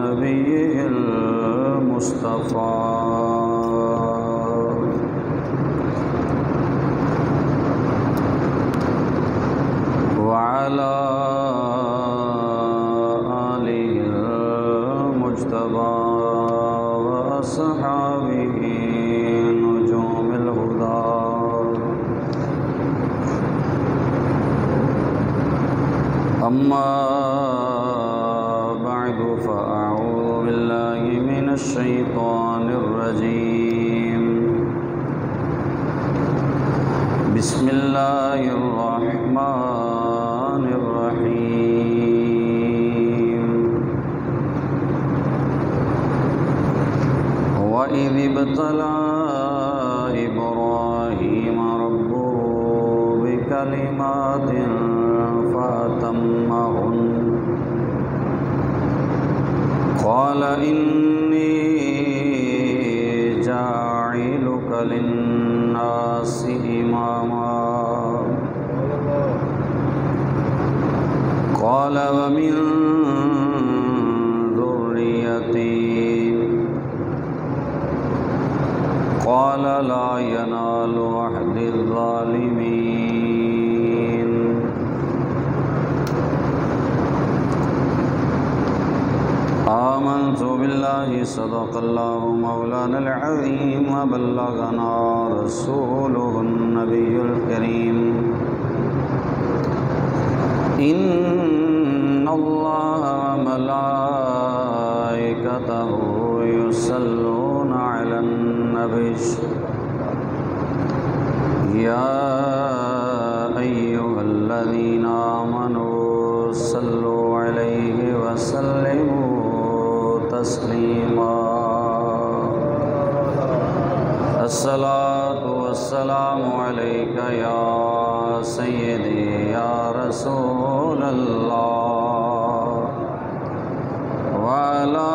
نبيه المصطفى وعلى آله المجتبى وأصحابه نجوم الهدى أما بعد فأعوذ بالله من الشيطان الرجيم بسم الله الرحمن الرحيم وإذ ابتلى إبراهيم ربه بكلمات فأتمهن قال إني جاعلك للناس إماما قال ومن ذريتي قال لا ينال عهد الظالمين آمنت بالله صدق الله مولانا العظيم وبلغنا رسوله النبي الكريم إن الله وملائكته يصلون على النبي يا أيها الذين آمنوا صلوا عليه وسلموا تسليما الصلاة والسلام عليك يا سيدي يا رسول الله وعلى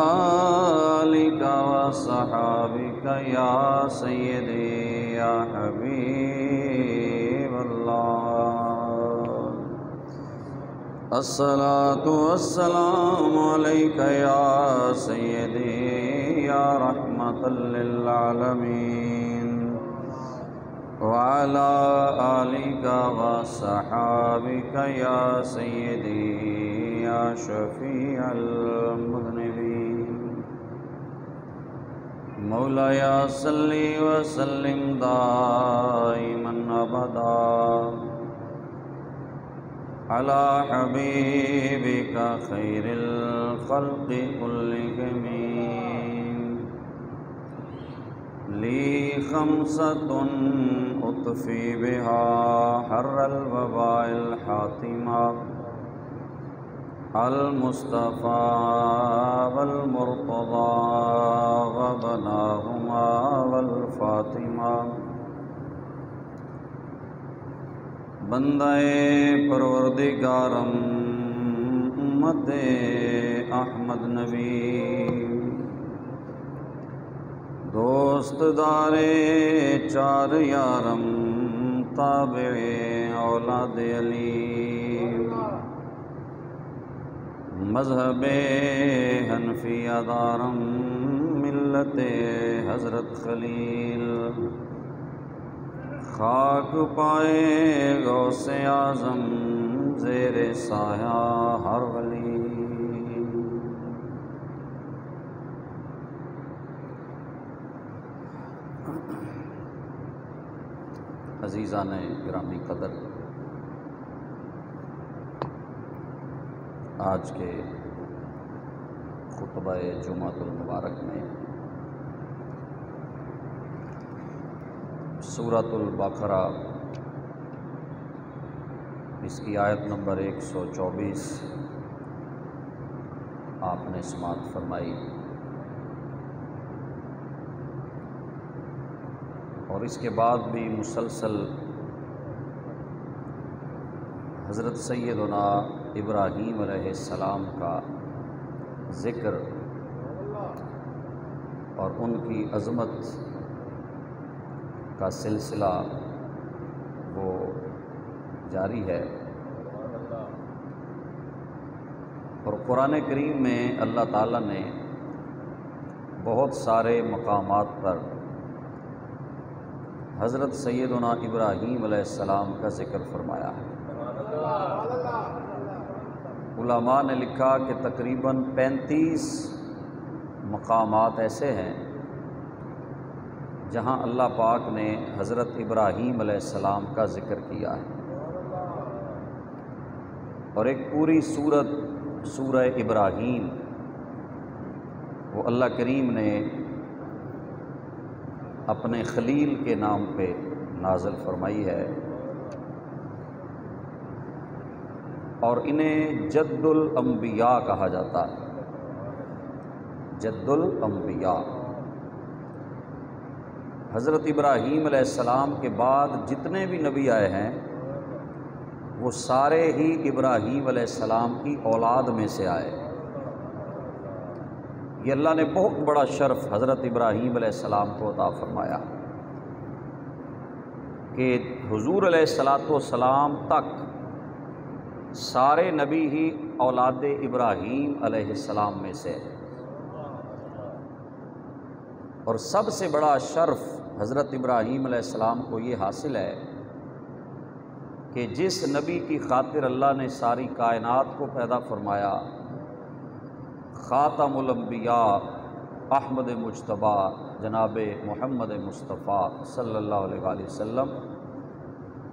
آلك وصحابك يا سيدي يا حبيب الله الصلاة والسلام عليك يا سيدي يا رحمة للعالمين وعلى آلك وصحابك يا سيدي يا شفيع المذنبين مولاي صل وسلم دائما أبدا على حبيبك خير الخلق كلهم لي خمسة أطفي بها حر الوباء الحاتمة المصطفى والمرتضى وبناهما والفاطمة بندہ پروردگارم امت احمد نبی دوست دار چار یارم تابع اولاد علی مذہب حنفیہ دارم ملت حضرت خلیل خاک پائے غوث اعظم زیر سایہ ہر ولی عزیزان گرامی قدر، آج کے خطبہ جمعۃ المبارک میں سورۃ البقرہ اس کی آیت نمبر 124 آپ نے سماعت فرمائی، اور اس کے بعد بھی مسلسل حضرت سیدنا ابراہیم علیہ السلام کا ذکر اور ان کی عظمت کا سلسلہ وہ جاری ہے، اور قرآن کریم میں اللہ تعالیٰ نے بہت سارے مقامات پر حضرت سیدنا ابراہیم علیہ السلام کا ذکر فرمایا ہے۔ علماء نے لکھا کہ تقریباً 35 مقامات ایسے ہیں جہاں اللہ پاک نے حضرت ابراہیم علیہ السلام کا ذکر کیا ہے، اور ایک پوری سورت سورہ ابراہیم وہ اللہ کریم نے اپنے خلیل کے نام پہ نازل فرمائی ہے، اور انہیں جد الانبیاء کہا جاتا ہے۔ جد الانبیاء، حضرت ابراہیم علیہ السلام کے بعد جتنے بھی نبی آئے ہیں وہ سارے ہی ابراہیم علیہ السلام کی اولاد میں سے آئے۔ یہ اللہ نے بہت بڑا شرف حضرت ابراہیم علیہ السلام کو عطا فرمایا کہ حضور علیہ السلام تک سارے نبی ہی اولاد ابراہیم علیہ السلام میں سے، اور سب سے بڑا شرف حضرت ابراہیم علیہ السلام کو یہ حاصل ہے کہ جس نبی کی خاطر اللہ نے ساری کائنات کو پیدا فرمایا، خاتم الانبیاء احمد مجتبی جناب محمد مصطفیٰ صلی اللہ علیہ وآلہ وسلم،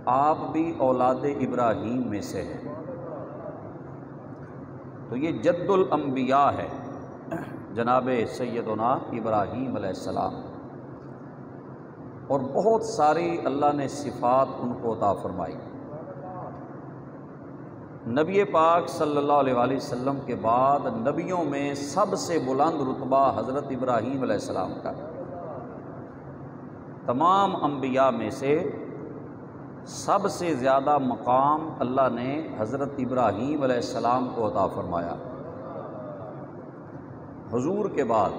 آپ بھی اولاد ابراہیم میں سے ہیں۔ تو یہ جد الانبیاء ہے جناب سیدنا ابراہیم علیہ السلام، اور بہت ساری اللہ نے صفات ان کو عطا فرمائی۔ نبی پاک صلی اللہ علیہ وآلہ وسلم کے بعد نبیوں میں سب سے بلند رتبہ حضرت ابراہیم علیہ السلام کا ہے۔ تمام انبیاء میں سے سب سے زیادہ مقام اللہ نے حضرت ابراہیم علیہ السلام کو عطا فرمایا۔ حضور کے بعد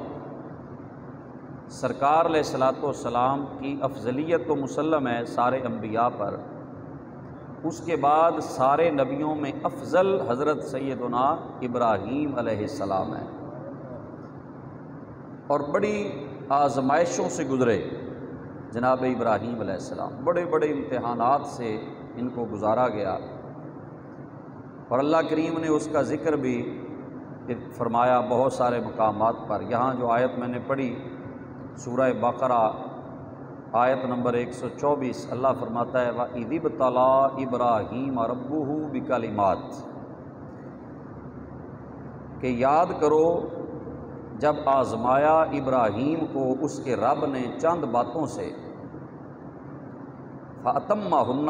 سرکار علیہ السلام کی افضلیت تو مسلم ہے سارے انبیاء پر، اس کے بعد سارے نبیوں میں افضل حضرت سیدنا ابراہیم علیہ السلام ہے، اور بڑی آزمائشوں سے گزرے جناب ابراہیم علیہ السلام، بڑے بڑے امتحانات سے ان کو گزارا گیا، اور اللہ کریم نے اس کا ذکر بھی فرمایا بہت سارے مقامات پر۔ یہاں جو آیت میں نے پڑھی سورہ بقرہ آیت نمبر 124، اللہ فرماتا ہے وَإِذِ ابْتَلَىٰ إِبْرَاهِيمَ رَبُّهُ بِكَلِمَاتٍ، کہ یاد کرو جب آزمایا ابراہیم کو اس کے رب نے چند باتوں سے، فَأَتَمَّهُنَّ،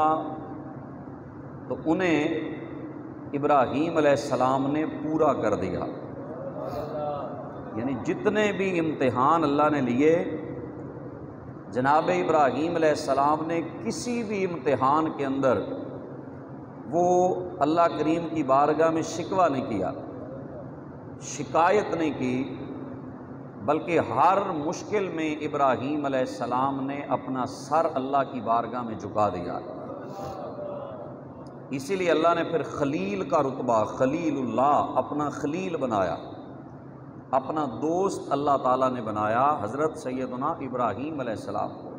تو انہیں ابراہیم علیہ السلام نے پورا کر دیا۔ یعنی جتنے بھی امتحان اللہ نے لیے، جناب ابراہیم علیہ السلام نے کسی بھی امتحان کے اندر وہ اللہ کریم کی بارگاہ میں شکوہ نہیں کیا، شکایت نہیں کی، بلکہ ہر مشکل میں ابراہیم علیہ السلام نے اپنا سر اللہ کی بارگاہ میں جھکا دیا۔ اسی لیے اللہ نے پھر خلیل کا رتبہ، خلیل اللہ، اپنا خلیل بنایا، اپنا دوست اللہ تعالیٰ نے بنایا حضرت سیدنا ابراہیم علیہ السلام کو۔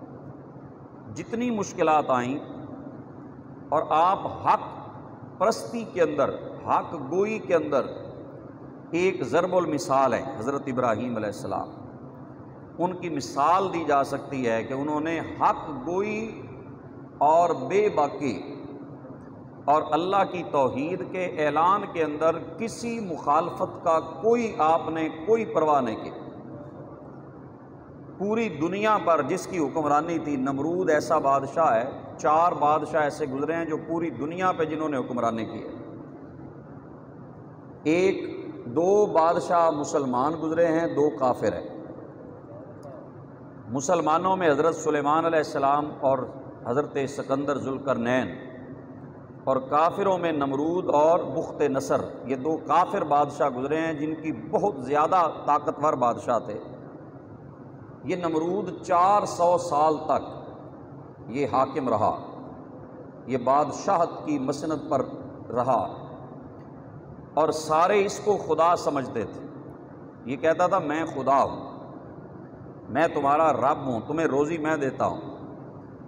جتنی مشکلات آئیں، اور آپ حق پرستی کے اندر، حق گوئی کے اندر ایک ضرب المثال ہے حضرت ابراہیم علیہ السلام، ان کی مثال دی جا سکتی ہے کہ انہوں نے حق گوئی اور بے باکی اور اللہ کی توحید کے اعلان کے اندر کسی مخالفت کا آپ نے کوئی پرواہ نہیں کی۔ پوری دنیا پر جس کی حکمرانی تھی، نمرود ایسا بادشاہ ہے، 4 بادشاہ ایسے گزرے ہیں جو پوری دنیا پہ جنہوں نے حکمرانی کی ہے۔ 2 بادشاہ مسلمان گزرے ہیں، 2 کافر ہیں۔ مسلمانوں میں حضرت سلیمان علیہ السلام اور حضرت سکندر ذوالقرنین، اور کافروں میں نمرود اور بخت نصر، یہ 2 کافر بادشاہ گزرے ہیں جن کی بہت زیادہ طاقتور بادشاہ تھے۔ یہ نمرود 400 سال تک یہ حاکم رہا، یہ بادشاہت کی مسند پر رہا، اور سارے اس کو خدا سمجھتے تھے۔ یہ کہتا تھا میں خدا ہوں، میں تمہارا رب ہوں، تمہیں روزی میں دیتا ہوں،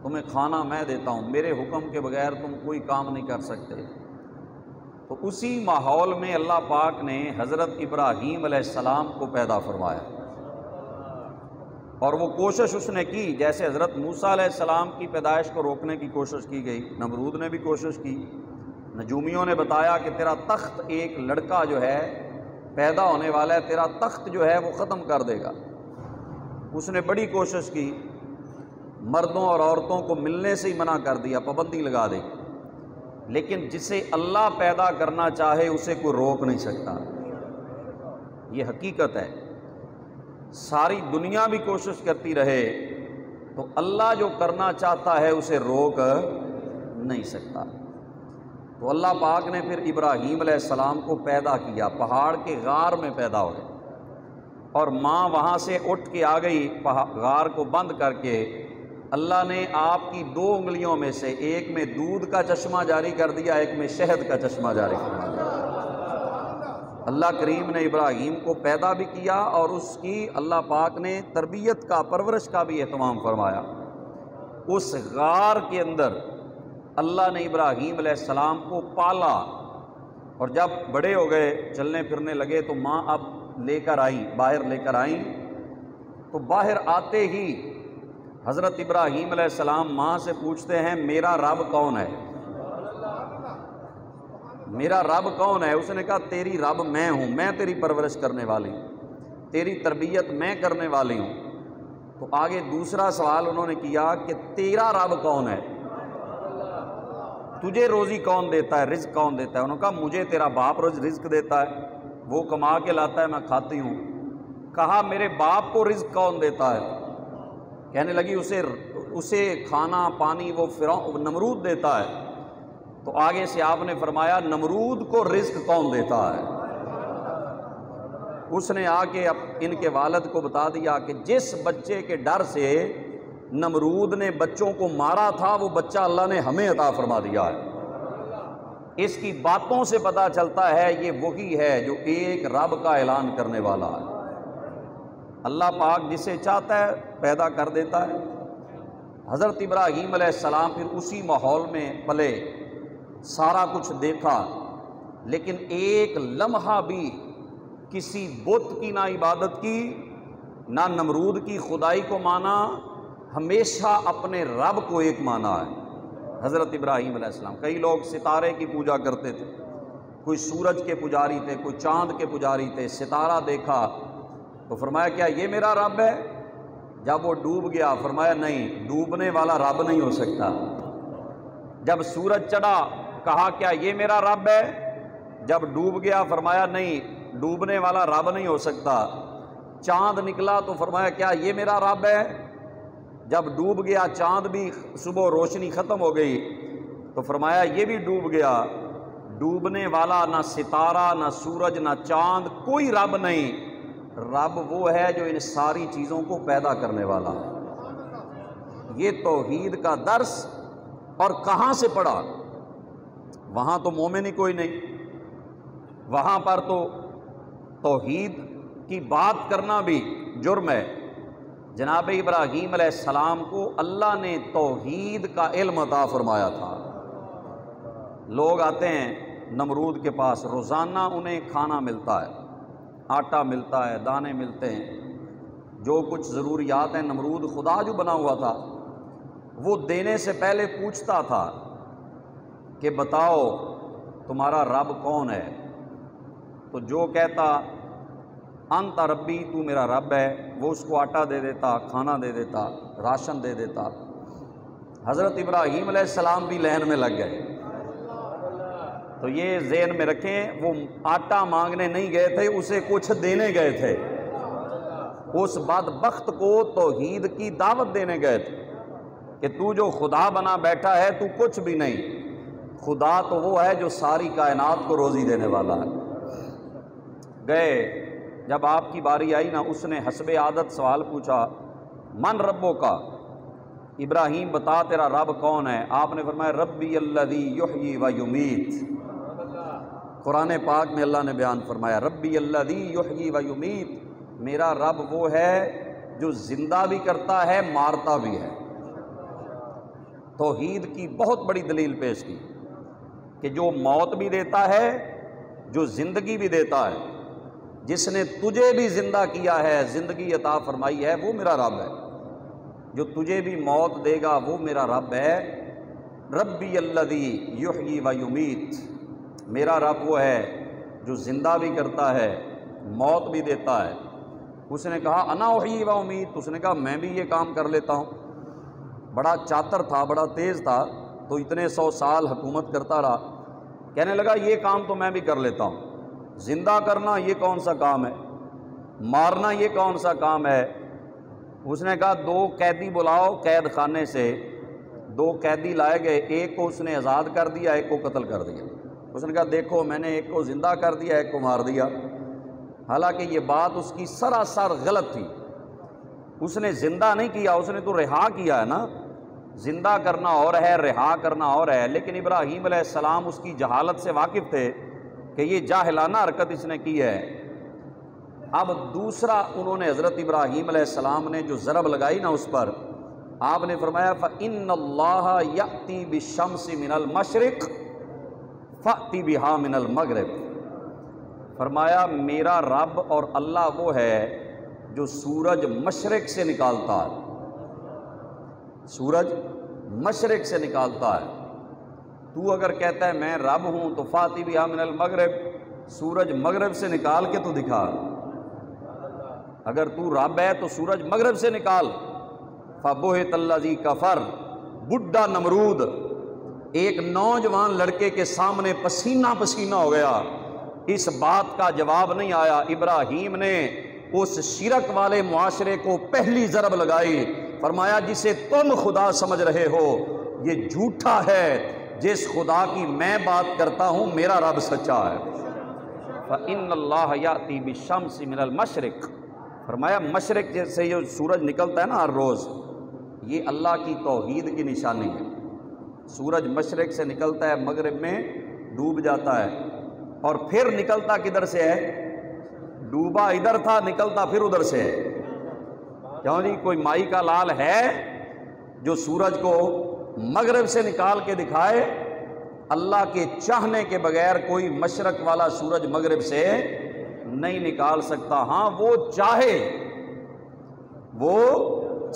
تمہیں کھانا میں دیتا ہوں، میرے حکم کے بغیر تم کوئی کام نہیں کر سکتے۔ تو اسی ماحول میں اللہ پاک نے حضرت ابراہیم علیہ السلام کو پیدا فرمایا، اور وہ کوشش اس نے کی جیسے حضرت موسیٰ علیہ السلام کی پیدائش کو روکنے کی کوشش کی گئی، نمرود نے بھی کوشش کی۔ نجومیوں نے بتایا کہ تیرا تخت، ایک لڑکا جو ہے پیدا ہونے والا ہے، تیرا تخت جو ہے وہ ختم کر دے گا۔ اس نے بڑی کوشش کی، مردوں اور عورتوں کو ملنے سے ہی منع کر دیا، پابندی لگا دی، لیکن جسے اللہ پیدا کرنا چاہے اسے کوئی روک نہیں سکتا۔ یہ حقیقت ہے، ساری دنیا بھی کوشش کرتی رہے تو اللہ جو کرنا چاہتا ہے اسے روک نہیں سکتا۔ تو اللہ پاک نے پھر ابراہیم علیہ السلام کو پیدا کیا، پہاڑ کے غار میں پیدا ہوئے، اور ماں وہاں سے اٹھ کے آ گئی غار کو بند کر کے۔ اللہ نے آپ کی 2 انگلیوں میں سے ایک میں دودھ کا چشمہ جاری کر دیا، ایک میں شہد کا چشمہ جاری کر دیا۔ اللہ کریم نے ابراہیم کو پیدا بھی کیا اور اس کی اللہ پاک نے تربیت کا، پرورش کا بھی اہتمام فرمایا۔ اس غار کے اندر اللہ نے ابراہیم علیہ السلام کو پالا، اور جب بڑے ہو گئے، چلنے پھرنے لگے، تو ماں اب لے کر آئیں، باہر لے کر آئیں۔ تو باہر آتے ہی حضرت ابراہیم علیہ السلام ماں سے پوچھتے ہیں میرا رب کون ہے؟ میرا رب کون ہے؟ اس نے کہا تیری رب میں ہوں، میں تیری پرورش کرنے والی ہوں، تیری تربیت میں کرنے والی ہوں۔ تو آگے دوسرا سوال انہوں نے کیا کہ تیرا رب کون ہے؟ تجھے روزی کون دیتا ہے، رزق کون دیتا ہے؟ انہوں نے کہا مجھے تیرا باپ رزق دیتا ہے، وہ کما کے لاتا ہے، میں کھاتی ہوں۔ کہا میرے باپ کو رزق کون دیتا ہے؟ کہنے لگی اسے کھانا پانی وہ نمرود دیتا ہے۔ تو آگے سے آپ نے فرمایا نمرود کو رزق کون دیتا ہے؟ اس نے آ کے ان کے والد کو بتا دیا کہ جس بچے کے ڈر سے نمرود نے بچوں کو مارا تھا، وہ بچہ اللہ نے ہمیں عطا فرما دیا ہے۔ اس کی باتوں سے پتہ چلتا ہے یہ وہی ہے جو ایک رب کا اعلان کرنے والا ہے۔ اللہ پاک جسے چاہتا ہے پیدا کر دیتا ہے۔ حضرت ابراہیم علیہ السلام پھر اسی ماحول میں پلے، سارا کچھ دیکھا، لیکن ایک لمحہ بھی کسی بت کی نہ عبادت کی، نہ نمرود کی خدائی کو مانا، ہمیشہ اپنے رب کو ایک مانا ہے حضرت ابراہیم علیہ السلام۔ کئی لوگ ستارے کی پوجا کرتے تھے، کوئی سورج کے پجاری تھے، کوئی چاند کے پجاری تھے۔ ستارہ دیکھا تو فرمایا کیا یہ میرا رب ہے؟ جب وہ ڈوب گیا فرمایا نہیں، ڈوبنے والا رب نہیں ہو سکتا۔ جب سورج چڑھا کہا کیا یہ میرا رب ہے؟ جب ڈوب گیا فرمایا نہیں، ڈوبنے والا رب نہیں ہو سکتا۔ چاند نکلا تو فرمایا کیا یہ میرا رب ہے؟ جب ڈوب گیا چاند بھی، صبح روشنی ختم ہو گئی تو فرمایا یہ بھی ڈوب گیا۔ ڈوبنے والا نہ ستارہ، نہ سورج، نہ چاند، کوئی رب نہیں۔ رب وہ ہے جو ان ساری چیزوں کو پیدا کرنے والا ہے۔ یہ توحید کا درس، اور کہاں سے پڑھا؟ وہاں تو مومن ہی کوئی نہیں، وہاں پر تو توحید کی بات کرنا بھی جرم ہے۔ جناب ابراہیم علیہ السلام کو اللہ نے توحید کا علم عطا فرمایا تھا۔ لوگ آتے ہیں نمرود کے پاس، روزانہ انہیں کھانا ملتا ہے، آٹا ملتا ہے، دانے ملتے ہیں، جو کچھ ضروریات ہیں۔ نمرود خدا جو بنا ہوا تھا، وہ دینے سے پہلے پوچھتا تھا کہ بتاؤ تمہارا رب کون ہے؟ تو جو کہتا انت ربی، تو میرا رب ہے، وہ اس کو آٹا دے دیتا، کھانا دے دیتا، راشن دے دیتا۔ حضرت ابراہیم علیہ السلام بھی لین میں لگ گئے۔ تو یہ ذہن میں رکھیں، وہ آٹا مانگنے نہیں گئے تھے، اسے کچھ دینے گئے تھے۔ اس بدبخت کو توحید کی دعوت دینے گئے تھے کہ تو جو خدا بنا بیٹھا ہے تو کچھ بھی نہیں، خدا تو وہ ہے جو ساری کائنات کو روزی دینے والا ہے۔ گئے، جب آپ کی باری آئی نا، اس نے حسب عادت سوال پوچھا من ربو کا، ابراہیم بتا تیرا رب کون ہے؟ آپ نے فرمایا ربی الذی یحیی و یمیت، قرآن پاک میں اللہ نے بیان فرمایا ربی الذی یحیی و یمیت، میرا رب وہ ہے جو زندہ بھی کرتا ہے مارتا بھی ہے۔ توحید کی بہت بڑی دلیل پیش کی کہ جو موت بھی دیتا ہے، جو زندگی بھی دیتا ہے، جس نے تجھے بھی زندہ کیا ہے، زندگی عطا فرمائی ہے، وہ میرا رب ہے۔ جو تجھے بھی موت دے گا وہ میرا رب ہے۔ ربی الذی یحیی و یمیت، میرا رب وہ ہے جو زندہ بھی کرتا ہے موت بھی دیتا ہے۔ اس نے کہا انا احیی و امیت، اس نے کہا میں بھی یہ کام کر لیتا ہوں۔ بڑا چاتر تھا، بڑا تیز تھا، تو اتنے 100 سال حکومت کرتا رہا۔ کہنے لگا یہ کام تو میں بھی کر لیتا ہوں، زندہ کرنا یہ کون سا کام ہے، مارنا یہ کون سا کام ہے۔ اس نے کہا 2 قیدی بلاؤ قید خانے سے، 2 قیدی لائے گئے، ایک کو اس نے آزاد کر دیا، ایک کو قتل کر دیا۔ اس نے کہا دیکھو میں نے ایک کو زندہ کر دیا، ایک کو مار دیا۔ حالانکہ یہ بات اس کی سراسر غلط تھی۔ اس نے زندہ نہیں کیا، اس نے تو رہا کیا ہے نا۔ زندہ کرنا اور ہے، رہا کرنا اور ہے۔ لیکن ابراہیم علیہ السلام اس کی جہالت سے واقف تھے کہ یہ جاہلانہ حرکت اس نے کی ہے۔ اب دوسرا انہوں نے حضرت ابراہیم علیہ السلام نے جو ضرب لگائی نا اس پر، آپ نے فرمایا فَإِنَّ اللَّهَ يَأْتِي بِالشَّمْسِ مِنَ الْمَشْرِقِ فَأْتِ بِهَا مِنَ الْمَغْرِبِ، فرمایا میرا رب اور اللہ وہ ہے جو سورج مشرق سے نکالتا ہے، سورج مشرق سے نکالتا ہے۔ تو اگر کہتا ہے میں رب ہوں تو فاتی بہا من المغرب، سورج مغرب سے نکال کے تو دکھا۔ اگر تو رب ہے تو سورج مغرب سے نکال۔ فَبُہِتَ الَّذِي کفر، بڈھا نمرود ایک نوجوان لڑکے کے سامنے پسینہ پسینہ ہو گیا۔ اس بات کا جواب نہیں آیا۔ ابراہیم نے اس شرک والے معاشرے کو پہلی ضرب لگائی، فرمایا جسے تم خدا سمجھ رہے ہو یہ جھوٹا ہے، جس خدا کی میں بات کرتا ہوں میرا رب سچا ہے۔ فَإِنَّ اللَّهَ يَأْتِي بِالشَّمْسِ مِنَ الْمَشْرِقِ، فرمایا مشرق سے جو سورج نکلتا ہے نا ہر روز، یہ اللہ کی توحید کی نشانی ہے۔ سورج مشرق سے نکلتا ہے، مغرب میں ڈوب جاتا ہے، اور پھر نکلتا کدھر سے ہے؟ ڈوبا ادھر تھا، نکلتا پھر ادھر سے ہے۔ کیوں جی کوئی مائی کا لال ہے جو سورج کو مغرب سے نکال کے دکھائے؟ اللہ کے چاہنے کے بغیر کوئی مشرق والا سورج مغرب سے نہیں نکال سکتا۔ ہاں وہ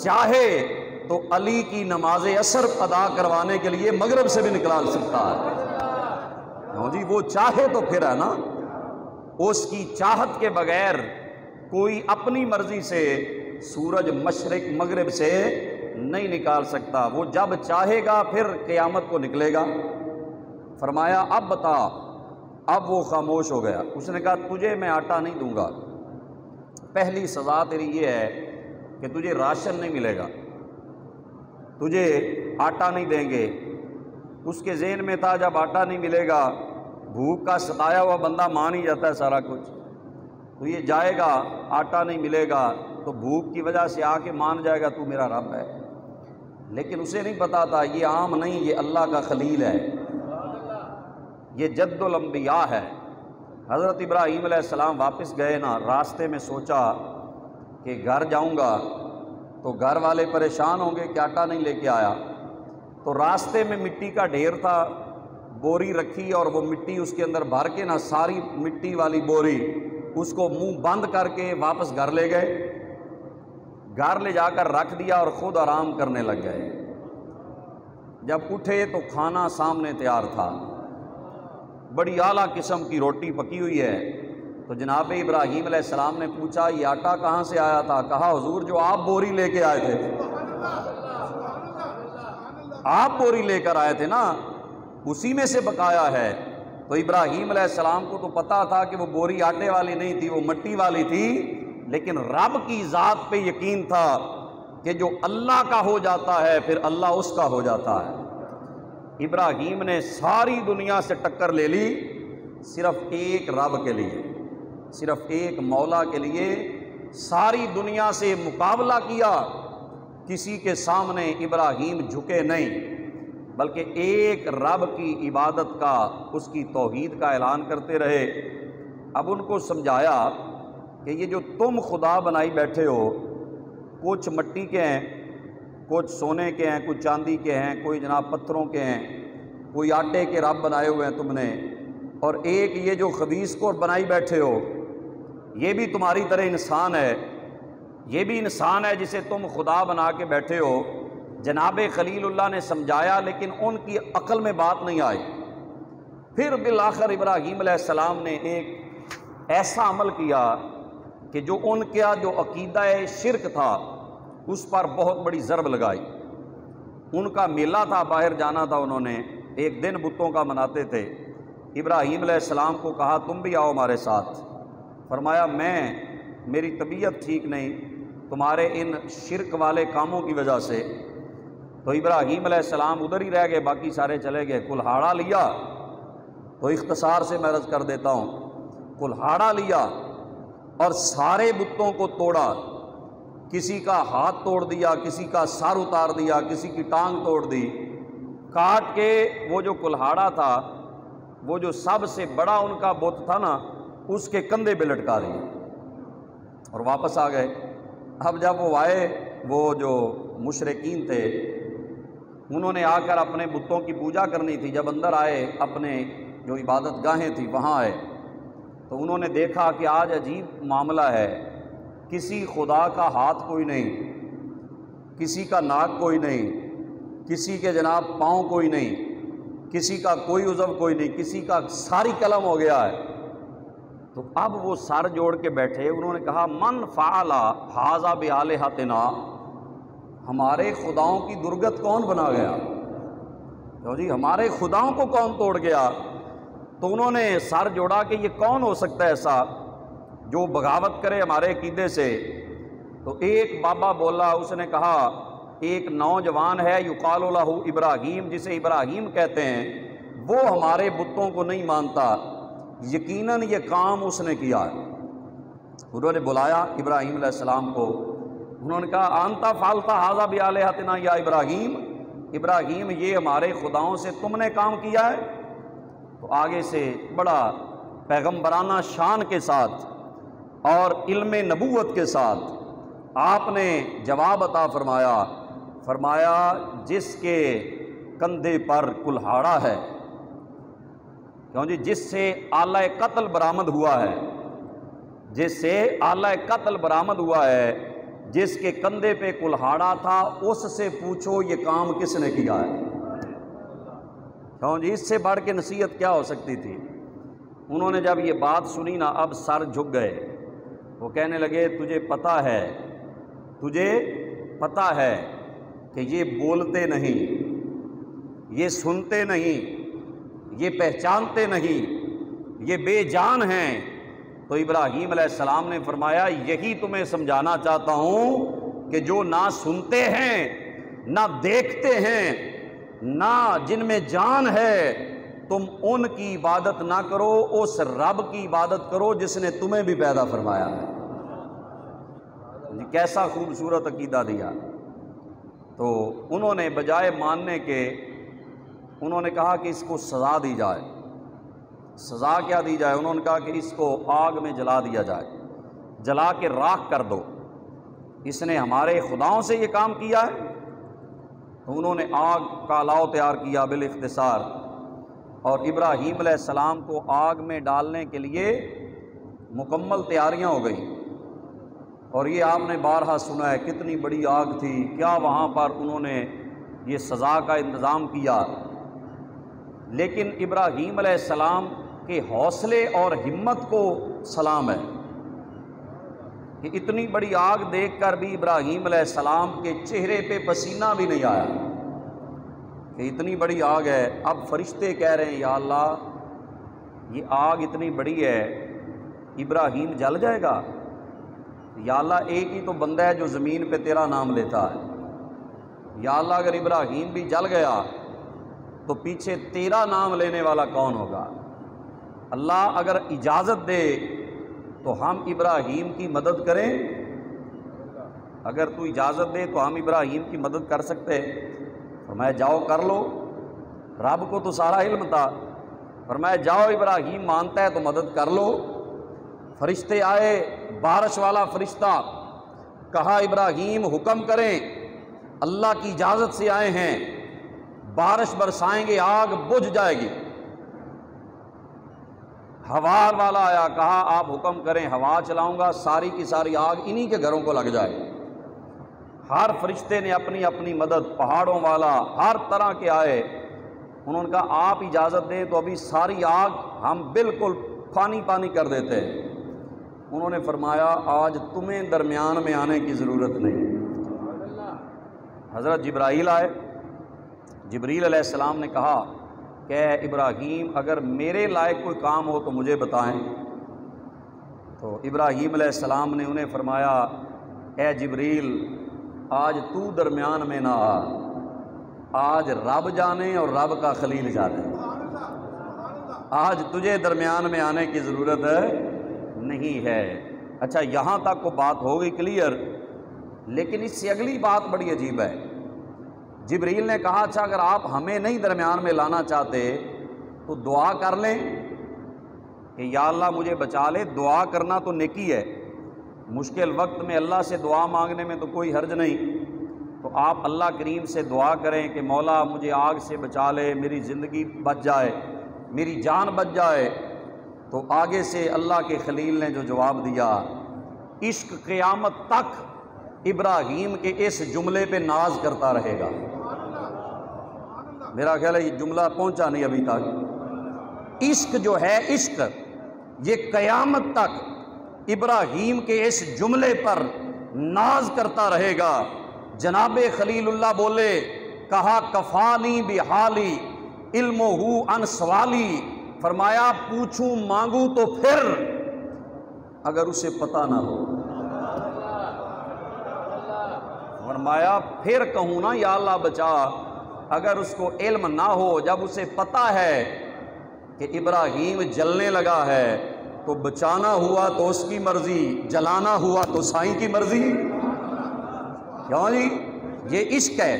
چاہے تو علی کی نماز عصر ادا کروانے کے لیے مغرب سے بھی نکال سکتا ہے۔ ہاں جی وہ چاہے تو پھر ہے نا، اس کی چاہت کے بغیر کوئی اپنی مرضی سے سورج مشرق مغرب سے نہیں نکال سکتا۔ وہ جب چاہے گا پھر قیامت کو نکلے گا۔ فرمایا اب بتا، اب وہ خاموش ہو گیا۔ اس نے کہا تجھے میں آٹا نہیں دوں گا، پہلی سزا تیری یہ ہے کہ تجھے راشن نہیں ملے گا، تجھے آٹا نہیں دیں گے۔ اس کے ذہن میں تھا جب آٹا نہیں ملے گا، بھوک کا ستایا ہوا بندہ مان ہی جاتا ہے سارا کچھ، تو یہ جائے گا آٹا نہیں ملے گا تو بھوک کی وجہ سے آ کے مان جائے گا تو میرا رب ہے۔ لیکن اسے نہیں پتا تھا یہ عام نہیں، یہ اللہ کا خلیل ہے، یہ جد الانبیاء ہے۔ حضرت ابراہیم علیہ السلام واپس گئے نا، راستے میں سوچا کہ گھر جاؤں گا تو گھر والے پریشان ہوں گے کہ آٹا نہیں لے کے آیا، تو راستے میں مٹی کا ڈھیر تھا، بوری رکھی اور وہ مٹی اس کے اندر بھر کے نا، ساری مٹی والی بوری اس کو منہ بند کر کے واپس گھر لے گئے۔ گھر لے جا کر رکھ دیا اور خود آرام کرنے لگ گئے۔ جب اٹھے تو کھانا سامنے تیار تھا، بڑی اعلیٰ قسم کی روٹی پکی ہوئی ہے۔ تو جناب ابراہیم علیہ السلام نے پوچھا یہ آٹا کہاں سے آیا تھا؟ کہا حضور جو آپ بوری لے کے آئے تھے، آپ بوری لے کر آئے تھے نا، اسی میں سے بقایا ہے۔ تو ابراہیم علیہ السلام کو تو پتا تھا کہ وہ بوری آٹے والی نہیں تھی، وہ مٹی والی تھی، لیکن رب کی ذات پہ یقین تھا کہ جو اللہ کا ہو جاتا ہے پھر اللہ اس کا ہو جاتا ہے۔ ابراہیم نے ساری دنیا سے ٹکر لے لی، صرف ایک رب کے لیے، صرف ایک مولا کے لیے ساری دنیا سے مقابلہ کیا۔ کسی کے سامنے ابراہیم جھکے نہیں، بلکہ ایک رب کی عبادت کا، اس کی توحید کا اعلان کرتے رہے۔ اب ان کو سمجھایا کہ یہ جو تم خدا بنائی بیٹھے ہو، کچھ مٹی کے ہیں، کچھ سونے کے ہیں، کچھ چاندی کے ہیں، کوئی جناب پتھروں کے ہیں، کوئی آٹے کے رب بنائے ہوئے ہیں تم نے، اور ایک یہ جو خبیث کو بنائی بیٹھے ہو، یہ بھی تمہاری طرح انسان ہے، یہ بھی انسان ہے جسے تم خدا بنا کے بیٹھے ہو۔ جناب خلیل اللہ نے سمجھایا، لیکن ان کی عقل میں بات نہیں آئی۔ پھر بالآخر ابراہیم علیہ السلام نے ایک ایسا عمل کیا کہ جو ان کا جو عقیدہ شرک تھا اس پر بہت بڑی ضرب لگائی۔ ان کا میلہ تھا، باہر جانا تھا، انہوں نے ایک دن بتوں کا مناتے تھے۔ ابراہیم علیہ السلام کو کہا تم بھی آؤ ہمارے ساتھ۔ فرمایا میری طبیعت ٹھیک نہیں تمہارے ان شرک والے کاموں کی وجہ سے۔ تو ابراہیم علیہ السلام ادھر ہی رہ گئے، باقی سارے چلے گئے۔ کلہاڑا لیا، تو اختصار سے میں عرض کر دیتا ہوں، کلہاڑا لیا اور سارے بتوں کو توڑا، کسی کا ہاتھ توڑ دیا، کسی کا سر اتار دیا، کسی کی ٹانگ توڑ دی، کاٹ کے وہ جو کلہاڑا تھا، وہ جو سب سے بڑا ان کا بت تھا نا، اس کے کندھے پہ لٹکا دیا اور واپس آ گئے۔ اب جب وہ آئے، وہ جو مشرکین تھے انہوں نے آ کر اپنے بتوں کی پوجا کرنی تھی، جب اندر آئے اپنے جو عبادت گاہیں تھیں وہاں آئے تو انہوں نے دیکھا کہ آج عجیب معاملہ ہے، کسی خدا کا ہاتھ کوئی نہیں، کسی کا ناک کوئی نہیں، کسی کے جناب پاؤں کوئی نہیں، کسی کا کوئی عضو کوئی نہیں، کسی کا ساری قلم ہو گیا ہے۔ تو اب وہ سر جوڑ کے بیٹھے، انہوں نے کہا من فعل ھذا بآلہتنا، ہمارے خداؤں کی درگت کون بنا گیا؟ تو جی ہمارے خداؤں کو کون توڑ گیا؟ تو انہوں نے سر جوڑا کہ یہ کون ہو سکتا ہے ایسا جو بغاوت کرے ہمارے عقیدے سے؟ تو ایک بابا بولا، اس نے کہا ایک نوجوان ہے یقال لہ ابراہیم، جسے ابراہیم کہتے ہیں، وہ ہمارے بتوں کو نہیں مانتا، یقیناً یہ کام اس نے کیا ہے۔ انہوں نے بلایا ابراہیم علیہ السلام کو، انہوں نے کہا انت فعلت ھذا بآلہتنا یا ابراہیم، ابراہیم یہ ہمارے خداؤں سے تم نے کام کیا ہے؟ تو آگے سے بڑا پیغمبرانہ شان کے ساتھ اور علم نبوت کے ساتھ آپ نے جواب عطا فرمایا جس کے کندھے پر کلہاڑا ہے، کیوں جی جس سے آلہ قتل برآمد ہوا ہے، جس سے آلہ قتل برآمد ہوا ہے، جس کے کندھے پہ کلہاڑا تھا، اس سے پوچھو یہ کام کس نے کیا ہے۔ کیوں جی اس سے بڑھ کے نصیحت کیا ہو سکتی تھی؟ انہوں نے جب یہ بات سنی نا، اب سر جھک گئے، وہ کہنے لگے تجھے پتہ ہے کہ یہ بولتے نہیں، یہ سنتے نہیں، یہ پہچانتے نہیں، یہ بے جان ہیں۔ تو ابراہیم علیہ السلام نے فرمایا یہی تمہیں سمجھانا چاہتا ہوں کہ جو نہ سنتے ہیں، نہ دیکھتے ہیں، نہ جن میں جان ہے، تم ان کی عبادت نہ کرو، اس رب کی عبادت کرو جس نے تمہیں بھی پیدا فرمایا ہے۔ کیسا خوبصورت عقیدہ دیا۔ تو انہوں نے بجائے ماننے کے انہوں نے کہا کہ اس کو سزا دی جائے۔ سزا کیا دی جائے؟ انہوں نے کہا کہ اس کو آگ میں جلا دیا جائے، جلا کے راکھ کر دو، اس نے ہمارے خداؤں سے یہ کام کیا ہے۔ تو انہوں نے آگ کا الاؤ تیار کیا بالاختصار، اور ابراہیم علیہ السلام کو آگ میں ڈالنے کے لیے مکمل تیاریاں ہو گئیں۔ اور یہ آپ نے بارہا سنا ہے کتنی بڑی آگ تھی، کیا وہاں پر انہوں نے یہ سزا کا انتظام کیا۔ لیکن ابراہیم علیہ السلام کے حوصلے اور ہمت کو سلام ہے کہ اتنی بڑی آگ دیکھ کر بھی ابراہیم علیہ السلام کے چہرے پہ پسینہ بھی نہیں آیا کہ اتنی بڑی آگ ہے۔ اب فرشتے کہہ رہے ہیں یا اللہ یہ آگ اتنی بڑی ہے، ابراہیم جل جائے گا؟ یا اللہ ایک ہی تو بندہ ہے جو زمین پہ تیرا نام لیتا ہے، یا اللہ اگر ابراہیم بھی جل گیا تو پیچھے تیرا نام لینے والا کون ہوگا؟ اللہ اگر اجازت دے تو ہم ابراہیم کی مدد کریں، اگر تو اجازت دے تو ہم ابراہیم کی مدد کر سکتے ہیں۔ فرمایا جاؤ کر لو۔ رب کو تو سارا علم تھا، فرمایا جاؤ ابراہیم مانتا ہے تو مدد کر لو۔ فرشتے آئے، بارش والا فرشتہ، کہا ابراہیم حکم کریں، اللہ کی اجازت سے آئے ہیں، بارش برسائیں گے آگ بجھ جائے گی۔ ہوا والا آیا، کہا آپ حکم کریں ہوا چلاؤں گا، ساری کی ساری آگ انہی کے گھروں کو لگ جائے۔ ہر فرشتے نے اپنی اپنی مدد، پہاڑوں والا ہر طرح کے آئے، انہوں نے کہا آپ اجازت دیں تو ابھی ساری آگ ہم بالکل پانی پانی کر دیتے ہیں۔ انہوں نے فرمایا آج تمہیں درمیان میں آنے کی ضرورت نہیں۔ حضرت جبرائیل آئے، جبریل علیہ السلام نے کہا کہ ابراہیم اگر میرے لائق کوئی کام ہو تو مجھے بتائیں۔ تو ابراہیم علیہ السلام نے انہیں فرمایا اے جبریل آج تو درمیان میں نہ آ، آج رب جانے اور رب کا خلیل جانے، آج تجھے درمیان میں آنے کی ضرورت نہیں ہے۔ اچھا یہاں تک کو بات ہو گئی کلیئر، لیکن اس سے اگلی بات بڑی عجیب ہے۔ جبریل نے کہا اچھا اگر آپ ہمیں نہیں درمیان میں لانا چاہتے تو دعا کر لیں کہ یا اللہ مجھے بچا لے۔ دعا کرنا تو نیکی ہے، مشکل وقت میں اللہ سے دعا مانگنے میں تو کوئی حرج نہیں۔ تو آپ اللہ کریم سے دعا کریں کہ مولا مجھے آگ سے بچا لے، میری زندگی بچ جائے، میری جان بچ جائے۔ تو آگے سے اللہ کے خلیل نے جو جواب دیا، عشق قیامت تک ابراہیم کے اس جملے پہ ناز کرتا رہے گا۔ میرا خیال ہے یہ جملہ پہنچا نہیں ابھی تک۔ عشق جو ہے عشق، یہ قیامت تک ابراہیم کے اس جملے پر ناز کرتا رہے گا۔ جناب خلیل اللہ بولے، کہا کفانی بحالی علمہ عن سوالی، فرمایا پوچھوں مانگوں تو پھر اگر اسے پتہ نہ ہو، فرمایا پھر کہوں نا یا اللہ بچا۔ اگر اس کو علم نہ ہو، جب اسے پتہ ہے کہ ابراہیم جلنے لگا ہے تو بچانا ہوا تو اس کی مرضی، جلانا ہوا تو سائیں کی مرضی۔ کیوں جی؟ یہ عشق ہے۔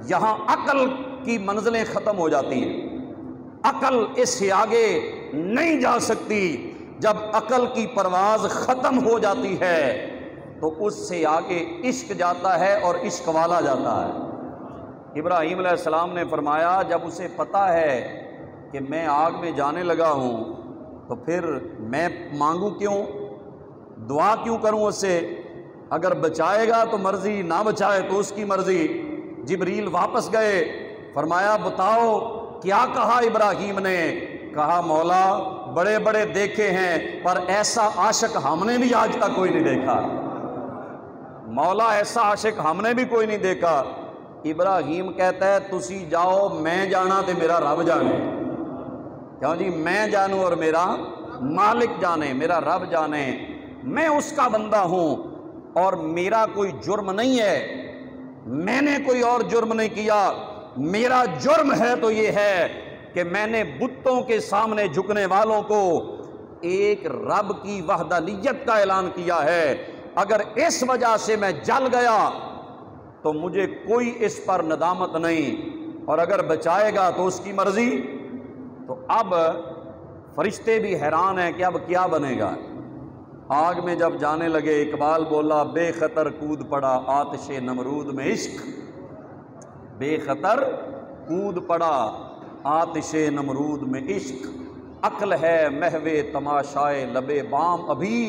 یہاں عقل کی منزلیں ختم ہو جاتی ہیں، عقل اس سے آگے نہیں جا سکتی۔ جب عقل کی پرواز ختم ہو جاتی ہے تو اس سے آگے عشق جاتا ہے اور عشق والا جاتا ہے۔ ابراہیم علیہ السلام نے فرمایا جب اسے پتہ ہے کہ میں آگ میں جانے لگا ہوں تو پھر میں مانگوں کیوں، دعا کیوں کروں اس سے؟ اگر بچائے گا تو مرضی، نہ بچائے تو اس کی مرضی۔ جبریل واپس گئے، فرمایا بتاؤ کیا کہا ابراہیم نے؟ کہا مولا بڑے بڑے دیکھے ہیں پر ایسا عاشق ہم نے بھی آج تک کوئی نہیں دیکھا، مولا ایسا عاشق ہم نے بھی کوئی نہیں دیکھا۔ ابراہیم کہتا ہے تسی جاؤ، میں جانا تے میرا رب جانے۔ کیوں جی؟ میں جانوں اور میرا مالک جانے، میرا رب جانے، میں اس کا بندہ ہوں اور میرا کوئی جرم نہیں ہے، میں نے کوئی اور جرم نہیں کیا۔ میرا جرم ہے تو یہ ہے کہ میں نے بتوں کے سامنے جھکنے والوں کو ایک رب کی وحدانیت کا اعلان کیا ہے۔ اگر اس وجہ سے میں جل گیا تو مجھے کوئی اس پر ندامت نہیں، اور اگر بچائے گا تو اس کی مرضی۔ تو اب فرشتے بھی حیران ہیں کہ اب کیا بنے گا۔ آگ میں جب جانے لگے، اقبال بولا بے خطر کود پڑا آتش نمرود میں عشق، بے خطر کود پڑا آتش نمرود میں عشق، عقل ہے محو تماشائے لبے بام۔ ابھی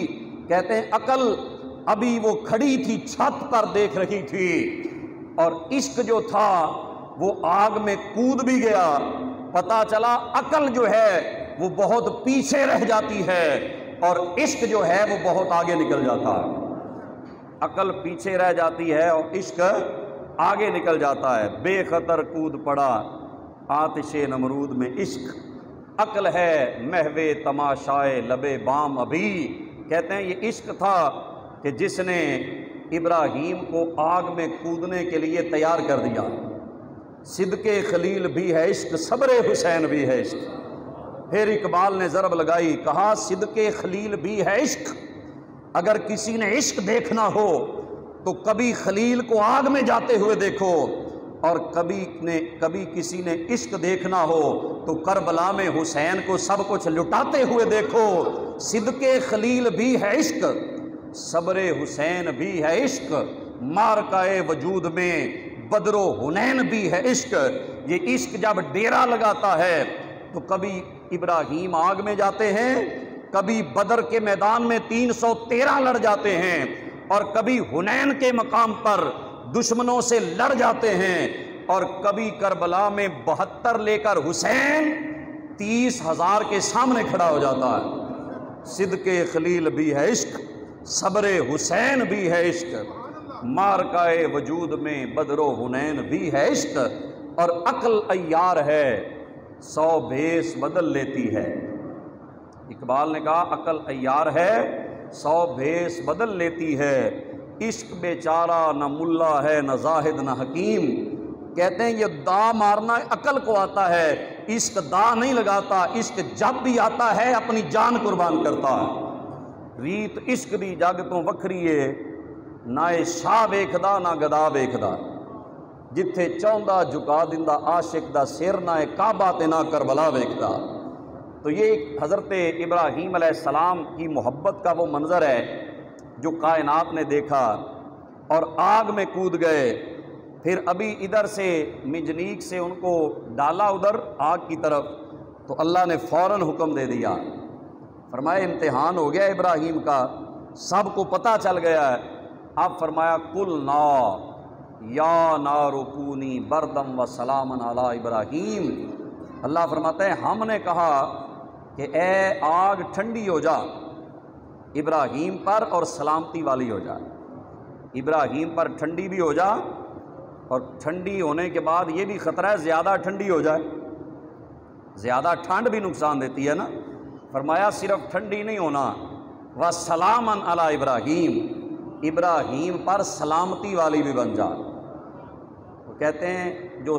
کہتے ہیں عقل ابھی وہ کھڑی تھی چھت پر دیکھ رہی تھی، اور عشق جو تھا وہ آگ میں کود بھی گیا۔ پتہ چلا عقل جو ہے وہ بہت پیچھے رہ جاتی ہے اور عشق جو ہے وہ بہت آگے نکل جاتا ہے۔ عقل پیچھے رہ جاتی ہے اور عشق آگے نکل جاتا ہے۔ بے خطر کود پڑا آتش نمرود میں عشق، عقل ہے محو تماشائے لبے بام۔ ابھی کہتے ہیں یہ عشق تھا کہ جس نے ابراہیم کو آگ میں کودنے کے لیے تیار کر دیا۔ صدق خلیل بھی ہے عشق، صبر حسین بھی ہے عشق۔ پھر اقبال نے ضرب لگائی، کہا صدق خلیل بھی ہے عشق۔ اگر کسی نے عشق دیکھنا ہو تو کبھی خلیل کو آگ میں جاتے ہوئے دیکھو، اور کبھی کسی نے عشق دیکھنا ہو تو کربلا میں حسین کو سب کچھ لٹاتے ہوئے دیکھو۔ صدق خلیل بھی ہے عشق، صبر حسین بھی ہے عشق، مارکائے وجود میں بدر و حنین بھی ہے عشق۔ یہ عشق جب ڈیرا لگاتا ہے تو کبھی ابراہیم آگ میں جاتے ہیں، کبھی بدر کے میدان میں 313 لڑ جاتے ہیں، اور کبھی حنین کے مقام پر دشمنوں سے لڑ جاتے ہیں، اور کبھی کربلا میں 72 لے کر حسین 30,000 کے سامنے کھڑا ہو جاتا ہے۔ صدق خلیل بھی ہے عشق، صبر حسین بھی ہے عشق، مارکائے وجود میں بدر و حنین بھی ہے عشق، اور عقل عیار ہے 100 بھیس بدل لیتی ہے۔ اقبال نے کہا عقل عیار ہے 100 بھیس بدل لیتی ہے، عشق بیچارہ نہ ملا ہے نہ زاہد نہ حکیم۔ کہتے ہیں یہ دا مارنا عقل کو آتا ہے، عشق دا نہیں لگاتا، عشق جب بھی آتا ہے اپنی جان قربان کرتا ہے۔ ریت عشق دی جگ تو وکھریے، نہ شاہ ویکھدا نہ گدا ویکھدا، جتھے چاہندا جھکا دیندا عاشق دا سر، نہ کعبہ تے نہ کربلا ویکھدا۔ تو یہ حضرت ابراہیم علیہ السلام کی محبت کا وہ منظر ہے جو کائنات نے دیکھا، اور آگ میں کود گئے۔ پھر ابھی ادھر سے منجنیق سے ان کو ڈالا ادھر آگ کی طرف، تو اللہ نے فوراً حکم دے دیا، فرمایا امتحان ہو گیا ابراہیم کا، سب کو پتہ چل گیا ہے۔ اب فرمایا قُلْنَا یا نار کونی بردم و سلام علی ابراہیم۔ اللہ فرماتا ہے ہم نے کہا کہ اے آگ ٹھنڈی ہو جا ابراہیم پر، اور سلامتی والی ہو جا۔ ابراہیم پر ٹھنڈی بھی ہو جا، اور ٹھنڈی ہونے کے بعد یہ بھی خطرہ ہے زیادہ ٹھنڈی ہو جائے، زیادہ ٹھنڈ بھی نقصان دیتی ہے نا۔ فرمایا صرف ٹھنڈی نہیں ہونا، وَسَلَامًا عَلَىٰ ابراہیم، ابراہیم پر سلامتی والی بھی بن جا۔ وہ کہتے ہیں جو